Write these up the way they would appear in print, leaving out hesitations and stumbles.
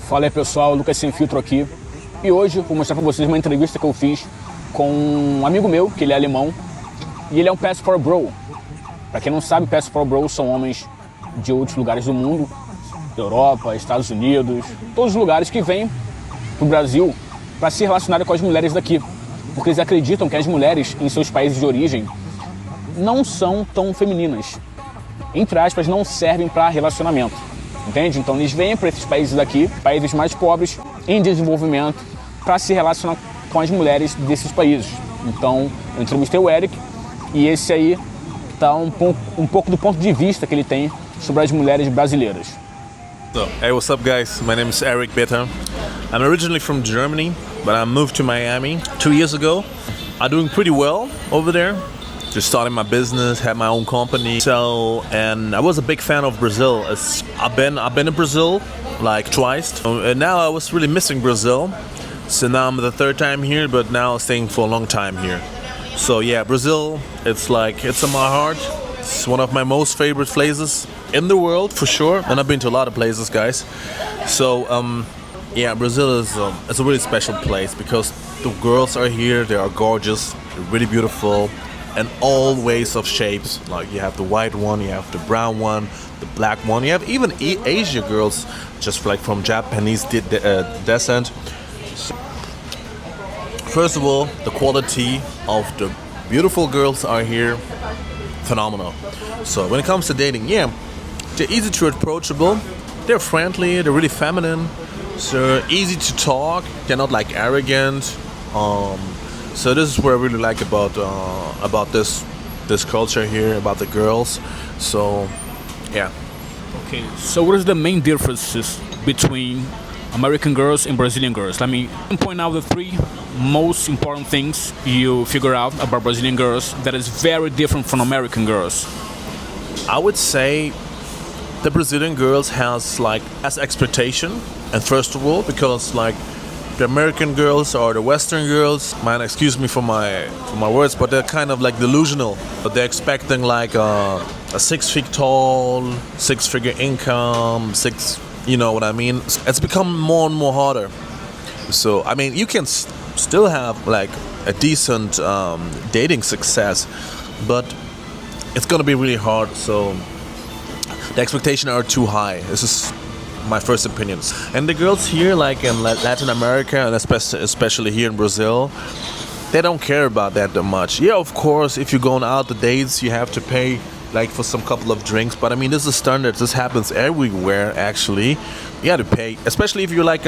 Fala aí pessoal, Lucas sem filtro aqui. E hoje vou mostrar pra vocês uma entrevista que eu fiz com um amigo meu, que ele é alemão. E ele é um Pass for Bro. Pra quem não sabe, Pass for Bro são homens de outros lugares do mundo, Europa, Estados Unidos, todos os lugares que vêm pro Brasil para se relacionarem com as mulheres daqui. Porque eles acreditam que as mulheres em seus países de origem não são tão femininas. Entre aspas, não servem para relacionamento. Entende? Então eles vêm para esses países daqui, países mais pobres, em desenvolvimento, para se relacionar com as mulheres desses países. Então eu entrevistei o Eric e esse aí tá um pouco do ponto de vista que ele tem sobre as mulheres brasileiras. So, hey, what's up guys? My name is Eric Bitter. I'm originally from Germany, but I moved to Miami 2 years ago. I'm doing pretty well over there. Just starting my business, had my own company. And I was a big fan of Brazil. I've been in Brazil like twice. And now I was really missing Brazil. So now I'm the third time here, but now staying for a long time here. So yeah, Brazil, it's in my heart. It's one of my most favorite places in the world for sure. And I've been to a lot of places, guys. So yeah, Brazil is it's a really special place because the girls are here. They are gorgeous, they're really beautiful, and all ways of shapes. Like you have the white one, you have the brown one, the black one. You have even Asia girls, just like from Japanese descent. So, first of all, the quality of the beautiful girls are here phenomenal. So when it comes to dating, yeah, they're easy to approachable. They're friendly. They're really feminine. So easy to talk. They're not like arrogant. So this is what I really like about this culture here, about the girls. So yeah. Okay, so what is the main differences between American girls and Brazilian girls? Let me point out the three most important things you figure out about Brazilian girls that is very different from American girls. I would say the Brazilian girls has expectation, and first of all, because like the American girls or the Western girls, man, excuse me for my words, but they're kind of like delusional. But they're expecting like a 6 feet tall, 6-figure income, you know what I mean? It's become more and more harder. So I mean, you can still have like a decent dating success, but it's gonna be really hard. So the expectations are too high. This is my first opinions. And the girls here, like in Latin America and especially here in Brazil, they don't care about that much. Yeah, of course, if you're going out to dates, you have to pay like for some couple of drinks. But I mean, this is standard. This happens everywhere. Actually, you have to pay, especially if you're like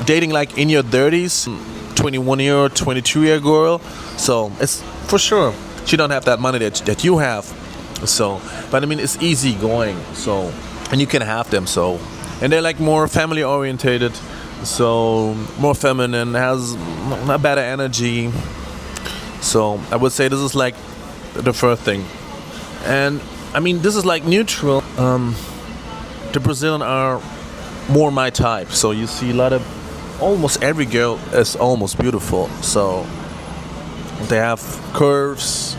dating like in your 30s, 21-year, 22-year girl. So it's for sure she don't have that money that you have. So, but I mean, it's easy going. So, and you can have them. So, and they're like more family orientated. So more feminine, has a better energy. So I would say this is like the first thing. And I mean, this is like neutral. The Brazilian are more my type. So you see a lot of, almost every girl is almost beautiful. So they have curves.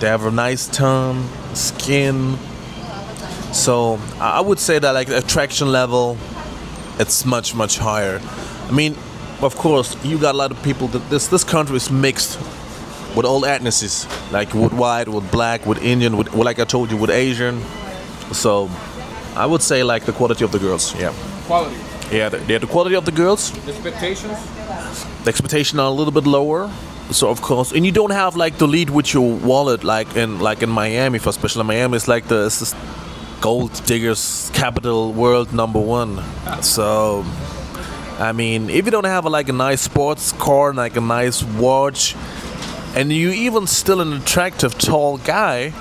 They have a nice tone, skin. So I would say that like the attraction level, it's much higher. I mean, of course, you got a lot of people that this country is mixed with all ethnicities, like with white, with black, with Indian, with like I told you, with Asian. So I would say like the quality of the girls, yeah. Quality. Yeah, the quality of the girls. The expectations? The expectations are a little bit lower. So of course, and you don't have like to lead with your wallet like in Miami, for especially Miami, it's like this gold diggers capital world #1. So I mean, if you don't have like a nice sports car, like a nice watch, and you even still an attractive tall guy,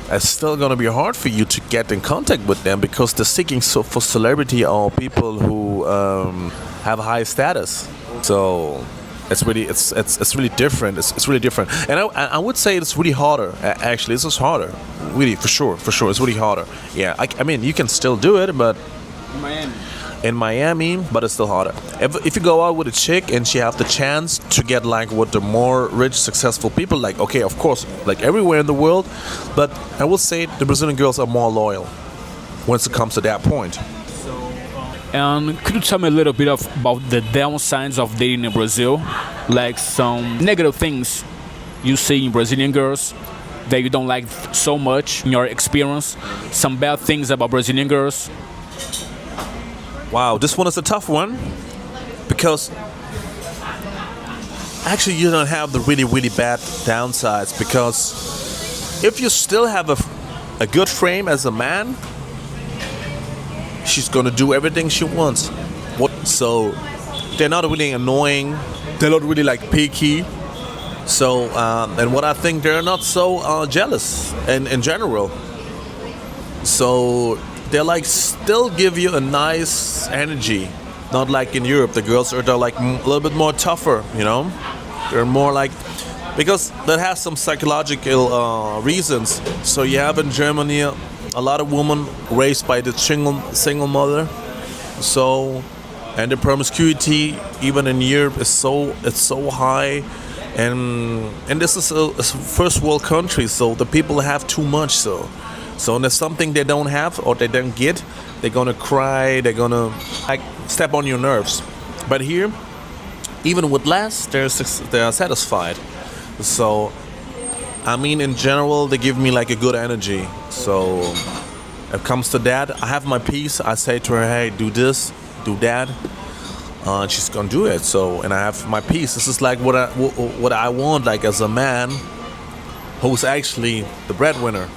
it's still gonna be hard for you to get in contact with them because they're seeking for celebrity or people who have high status. So it's really different. It's really different, and I would say it's really harder. Actually, this is harder, really for sure. It's really harder. Yeah, I mean you can still do it, but in Miami, but it's still harder. If you go out with a chick and she have the chance to get like with the more rich, successful people, like okay, of course, like everywhere in the world, but I will say the Brazilian girls are more loyal once it comes to that point. So And could you tell me a little bit about the downsides of dating in Brazil? Like some negative things you see in Brazilian girls that you don't like so much in your experience? Some bad things about Brazilian girls? Wow, this one is a tough one because actually you don't have the really, really bad downsides, because if you still have a good frame as a man, she's gonna do everything she wants. So they're not really annoying, they're not really like picky. So and what I think, they're not so jealous in general. So they like still give you a nice energy, not like in Europe. The girls they're like a little bit more tougher, you know. They're more like, because that has some psychological reasons. So you have in Germany a lot of women raised by the single mother. So, and the promiscuity even in Europe is so high, and this is a first world country, so the people have too much. So when there's something they don't have or they don't get, they're gonna cry, they're gonna like step on your nerves. But here, even with less, they are satisfied. So I mean, in general, they give me like a good energy. So if it comes to that, I have my piece. I say to her, hey, do this, do that. And she's gonna do it. So, and I have my piece. This is like what I want, like as a man who's actually the breadwinner.